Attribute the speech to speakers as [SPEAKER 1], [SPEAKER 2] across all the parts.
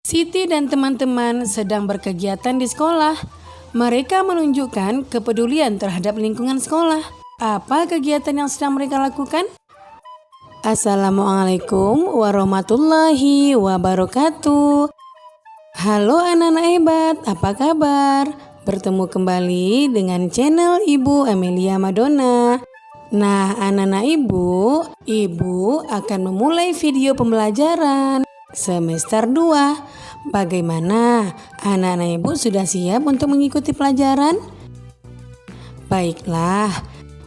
[SPEAKER 1] Siti dan teman-teman sedang berkegiatan di sekolah. Mereka menunjukkan kepedulian terhadap lingkungan sekolah. Apa kegiatan yang sedang mereka lakukan? Assalamualaikum warahmatullahi wabarakatuh. Halo anak-anak hebat, apa kabar? Bertemu kembali dengan channel Ibu Amelia Madonna. Nah, anak-anak ibu akan memulai video pembelajaran semester 2. Bagaimana? Anak-anak ibu sudah siap untuk mengikuti pelajaran? Baiklah,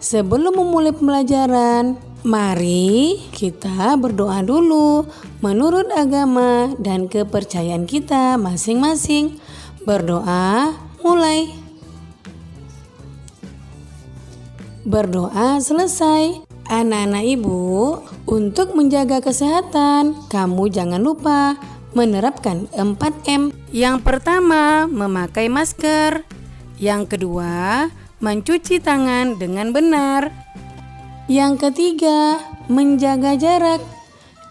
[SPEAKER 1] sebelum memulai pembelajaran, mari kita berdoa dulu menurut agama dan kepercayaan kita masing-masing. Berdoa, mulai. Berdoa selesai. Anak-anak ibu, untuk menjaga kesehatan, kamu jangan lupa menerapkan 4M. Yang pertama, memakai masker. Yang kedua, mencuci tangan dengan benar. Yang ketiga, menjaga jarak.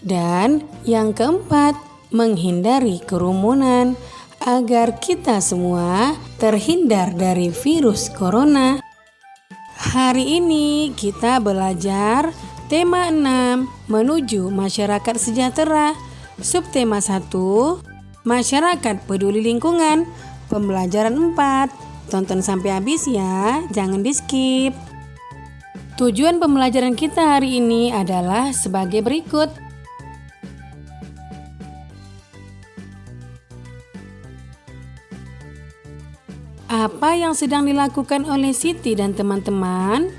[SPEAKER 1] Dan yang keempat, menghindari kerumunan agar kita semua terhindar dari virus corona. Hari ini kita belajar tema 6, menuju masyarakat sejahtera. Subtema 1, masyarakat peduli lingkungan. Pembelajaran 4. Tonton sampai habis ya, jangan di skip. Tujuan pembelajaran kita hari ini adalah sebagai berikut. Apa yang sedang dilakukan oleh Siti dan teman-teman?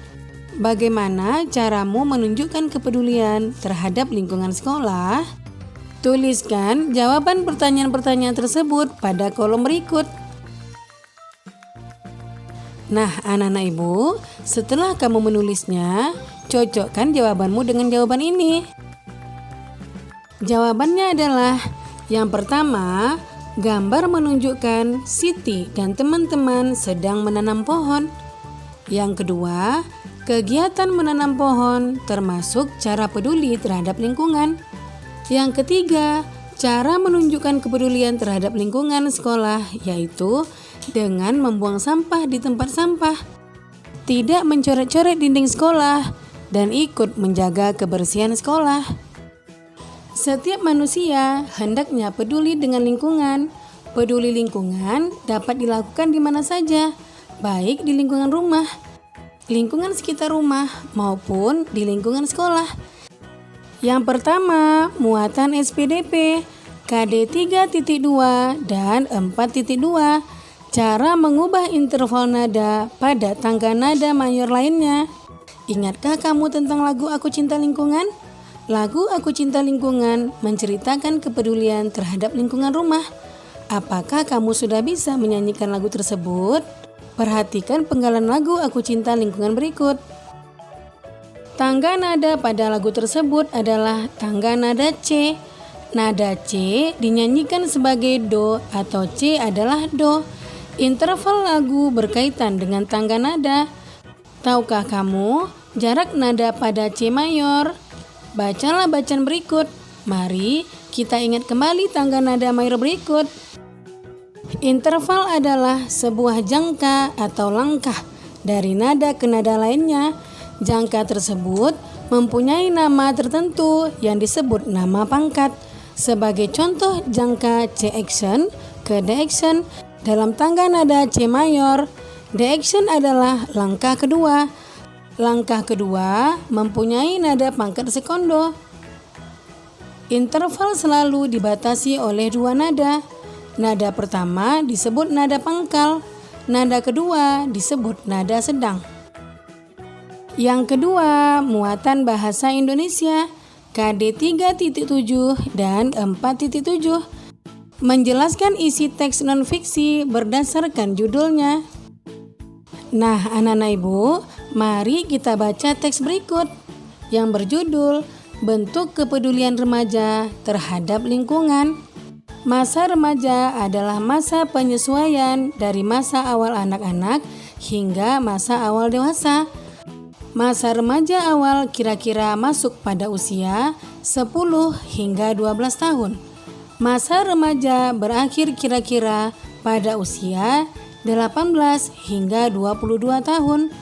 [SPEAKER 1] Bagaimana caramu menunjukkan kepedulian terhadap lingkungan sekolah? Tuliskan jawaban pertanyaan-pertanyaan tersebut pada kolom berikut. Nah, anak-anak ibu, setelah kamu menulisnya, cocokkan jawabanmu dengan jawaban ini. Jawabannya adalah yang pertama, gambar menunjukkan Siti dan teman-teman sedang menanam pohon. Yang kedua, kegiatan menanam pohon termasuk cara peduli terhadap lingkungan. Yang ketiga, cara menunjukkan kepedulian terhadap lingkungan sekolah yaitu dengan membuang sampah di tempat sampah, tidak mencoret-coret dinding sekolah, dan ikut menjaga kebersihan sekolah. Setiap manusia hendaknya peduli dengan lingkungan. Peduli lingkungan dapat dilakukan di mana saja, baik di lingkungan rumah, lingkungan sekitar rumah, maupun di lingkungan sekolah. Yang pertama, muatan SPDP, KD 3.2 dan 4.2. Cara mengubah interval nada pada tangga nada mayor lainnya. Ingatkah kamu tentang lagu Aku Cinta Lingkungan? Lagu Aku Cinta Lingkungan menceritakan kepedulian terhadap lingkungan rumah. Apakah kamu sudah bisa menyanyikan lagu tersebut? Perhatikan penggalan lagu Aku Cinta Lingkungan berikut. Tangga nada pada lagu tersebut adalah tangga nada C. Nada C dinyanyikan sebagai Do atau C adalah Do. Interval lagu berkaitan dengan tangga nada. Tahukah kamu jarak nada pada C mayor? Bacalah bacaan berikut. Mari kita ingat kembali tangga nada mayor berikut. Interval adalah sebuah jangka atau langkah dari nada ke nada lainnya. Jangka tersebut mempunyai nama tertentu yang disebut nama pangkat. Sebagai contoh jangka C action ke D action dalam tangga nada C mayor. D action adalah langkah kedua. Langkah kedua mempunyai nada pangkat sekondo. Interval selalu dibatasi oleh dua nada. Nada pertama disebut nada pangkal. Nada kedua disebut nada sedang. Yang kedua, muatan bahasa Indonesia KD 3.7 dan 4.7. Menjelaskan isi teks non-fiksi berdasarkan judulnya. Nah, anak-anak ibu, mari kita baca teks berikut yang berjudul Bentuk Kepedulian Remaja Terhadap Lingkungan. Masa remaja adalah masa penyesuaian dari masa awal anak-anak hingga masa awal dewasa. Masa remaja awal kira-kira masuk pada usia 10 hingga 12 tahun. Masa remaja berakhir kira-kira pada usia 18 hingga 22 tahun.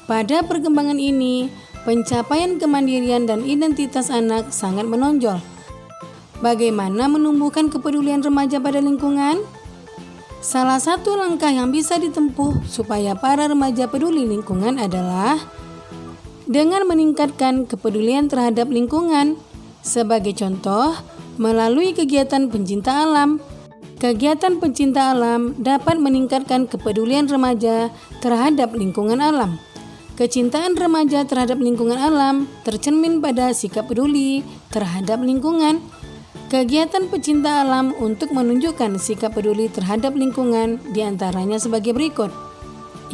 [SPEAKER 1] Pada perkembangan ini, pencapaian kemandirian dan identitas anak sangat menonjol. Bagaimana menumbuhkan kepedulian remaja pada lingkungan? Salah satu langkah yang bisa ditempuh supaya para remaja peduli lingkungan adalah dengan meningkatkan kepedulian terhadap lingkungan. Sebagai contoh, melalui kegiatan pencinta alam. Kegiatan pencinta alam dapat meningkatkan kepedulian remaja terhadap lingkungan alam. Kecintaan remaja terhadap lingkungan alam tercermin pada sikap peduli terhadap lingkungan. Kegiatan pecinta alam untuk menunjukkan sikap peduli terhadap lingkungan diantaranya sebagai berikut.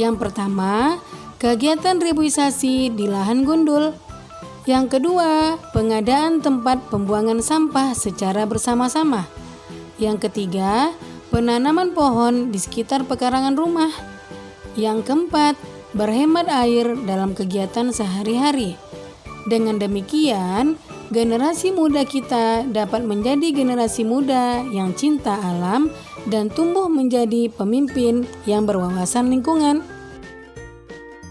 [SPEAKER 1] Yang pertama, kegiatan reboisasi di lahan gundul. Yang kedua, pengadaan tempat pembuangan sampah secara bersama-sama. Yang ketiga, penanaman pohon di sekitar pekarangan rumah. Yang keempat, berhemat air dalam kegiatan sehari-hari. Dengan demikian, generasi muda kita dapat menjadi generasi muda yang cinta alam dan tumbuh menjadi pemimpin yang berwawasan lingkungan.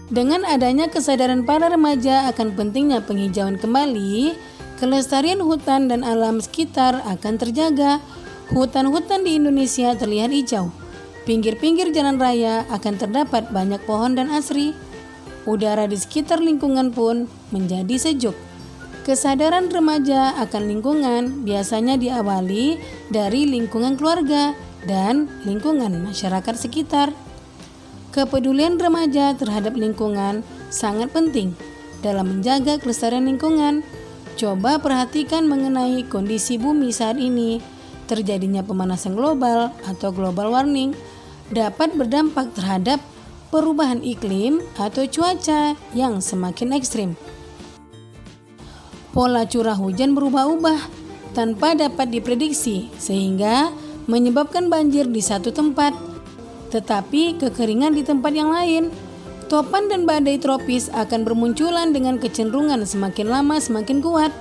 [SPEAKER 1] Dengan adanya kesadaran para remaja akan pentingnya penghijauan kembali, kelestarian hutan dan alam sekitar akan terjaga. Hutan-hutan di Indonesia terlihat hijau. Pinggir-pinggir jalan raya akan terdapat banyak pohon dan asri. Udara di sekitar lingkungan pun menjadi sejuk. Kesadaran remaja akan lingkungan biasanya diawali dari lingkungan keluarga dan lingkungan masyarakat sekitar. Kepedulian remaja terhadap lingkungan sangat penting dalam menjaga kelestarian lingkungan. Coba perhatikan mengenai kondisi bumi saat ini. Terjadinya pemanasan global atau global warming dapat berdampak terhadap perubahan iklim atau cuaca yang semakin ekstrim. Pola curah hujan berubah-ubah tanpa dapat diprediksi sehingga menyebabkan banjir di satu tempat, tetapi kekeringan di tempat yang lain. Topan dan badai tropis akan bermunculan dengan kecenderungan semakin lama semakin kuat.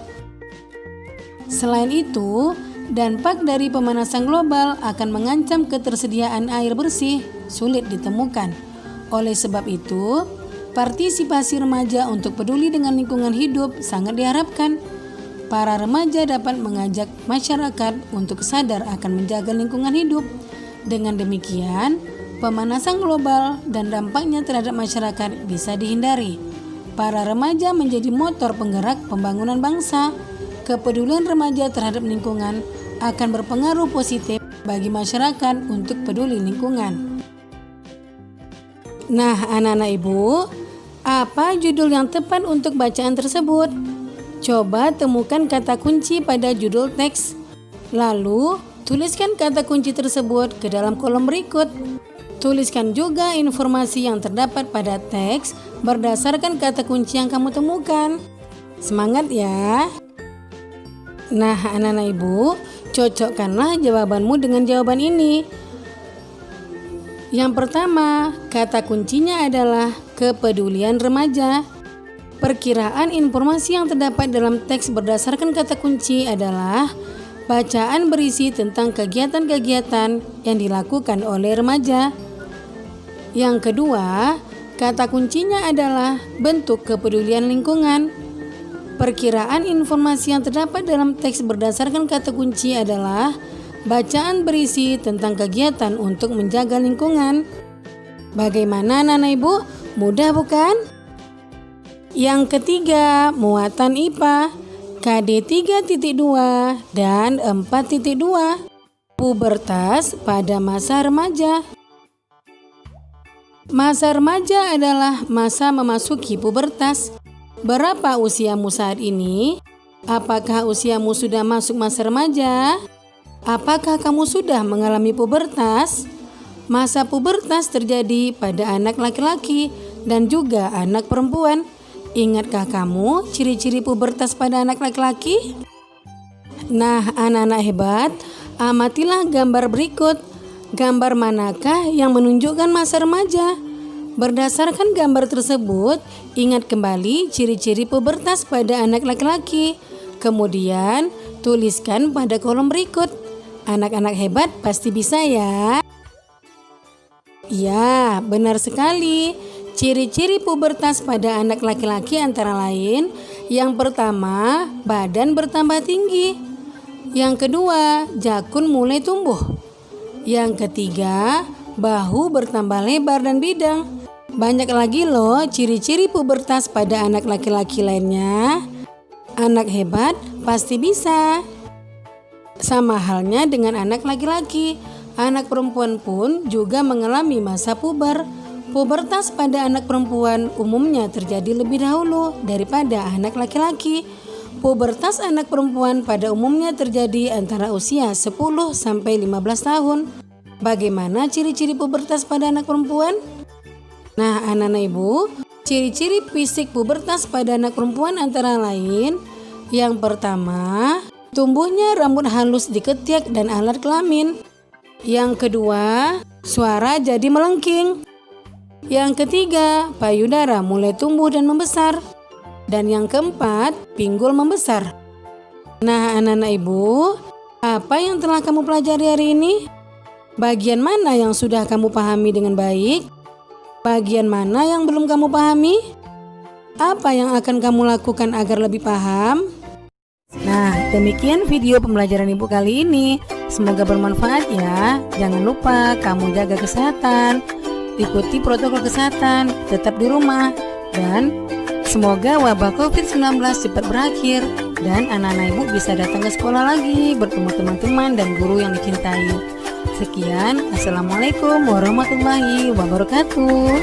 [SPEAKER 1] Selain itu, dampak dari pemanasan global akan mengancam ketersediaan air bersih sulit ditemukan. Oleh sebab itu, partisipasi remaja untuk peduli dengan lingkungan hidup sangat diharapkan. Para remaja dapat mengajak masyarakat untuk sadar akan menjaga lingkungan hidup. Dengan demikian, pemanasan global dan dampaknya terhadap masyarakat bisa dihindari. Para remaja menjadi motor penggerak pembangunan bangsa. Kepedulian remaja terhadap lingkungan akan berpengaruh positif bagi masyarakat untuk peduli lingkungan. Nah, anak-anak ibu, apa judul yang tepat untuk bacaan tersebut? Coba temukan kata kunci pada judul teks. Lalu, tuliskan kata kunci tersebut ke dalam kolom berikut. Tuliskan juga informasi yang terdapat pada teks berdasarkan kata kunci yang kamu temukan. Semangat ya! Nah, anak-anak ibu, cocokkanlah jawabanmu dengan jawaban ini. Yang pertama, kata kuncinya adalah kepedulian remaja. Perkiraan informasi yang terdapat dalam teks berdasarkan kata kunci adalah bacaan berisi tentang kegiatan-kegiatan yang dilakukan oleh remaja. Yang kedua, kata kuncinya adalah bentuk kepedulian lingkungan. Perkiraan informasi yang terdapat dalam teks berdasarkan kata kunci adalah bacaan berisi tentang kegiatan untuk menjaga lingkungan. Bagaimana anak-anak ibu? Mudah bukan? Yang ketiga, muatan IPA KD 3.2 dan 4.2. Pubertas pada masa remaja. Masa remaja adalah masa memasuki pubertas. Berapa usiamu saat ini? Apakah usiamu sudah masuk masa remaja? Apakah kamu sudah mengalami pubertas? Masa pubertas terjadi pada anak laki-laki dan juga anak perempuan. Ingatkah kamu ciri-ciri pubertas pada anak laki-laki? Nah, anak-anak hebat, amatilah gambar berikut. Gambar manakah yang menunjukkan masa remaja? Berdasarkan gambar tersebut, ingat kembali ciri-ciri pubertas pada anak laki-laki. Kemudian, tuliskan pada kolom berikut. Anak-anak hebat pasti bisa ya. Ya, benar sekali. Ciri-ciri pubertas pada anak laki-laki antara lain, yang pertama, badan bertambah tinggi. Yang kedua, jakun mulai tumbuh. Yang ketiga, bahu bertambah lebar dan bidang. Banyak lagi loh ciri-ciri pubertas pada anak laki-laki lainnya. Anak hebat pasti bisa. Sama halnya dengan anak laki-laki, anak perempuan pun juga mengalami masa puber. Pubertas pada anak perempuan umumnya terjadi lebih dahulu daripada anak laki-laki. Pubertas anak perempuan pada umumnya terjadi antara usia 10 sampai 15 tahun. Bagaimana ciri-ciri pubertas pada anak perempuan? Nah, anak-anak ibu, ciri-ciri fisik pubertas pada anak perempuan antara lain, yang pertama, tumbuhnya rambut halus di ketiak dan alat kelamin. Yang kedua, suara jadi melengking. Yang ketiga, payudara mulai tumbuh dan membesar. Dan yang keempat, pinggul membesar. Nah, anak-anak ibu, apa yang telah kamu pelajari hari ini? Bagian mana yang sudah kamu pahami dengan baik? Bagian mana yang belum kamu pahami? Apa yang akan kamu lakukan agar lebih paham? Nah, demikian video pembelajaran ibu kali ini. Semoga bermanfaat ya. Jangan lupa kamu jaga kesehatan, ikuti protokol kesehatan, tetap di rumah, dan semoga wabah COVID-19 cepat berakhir dan anak-anak ibu bisa datang ke sekolah lagi bertemu teman-teman dan guru yang dicintai. Sekian, Assalamualaikum warahmatullahi wabarakatuh.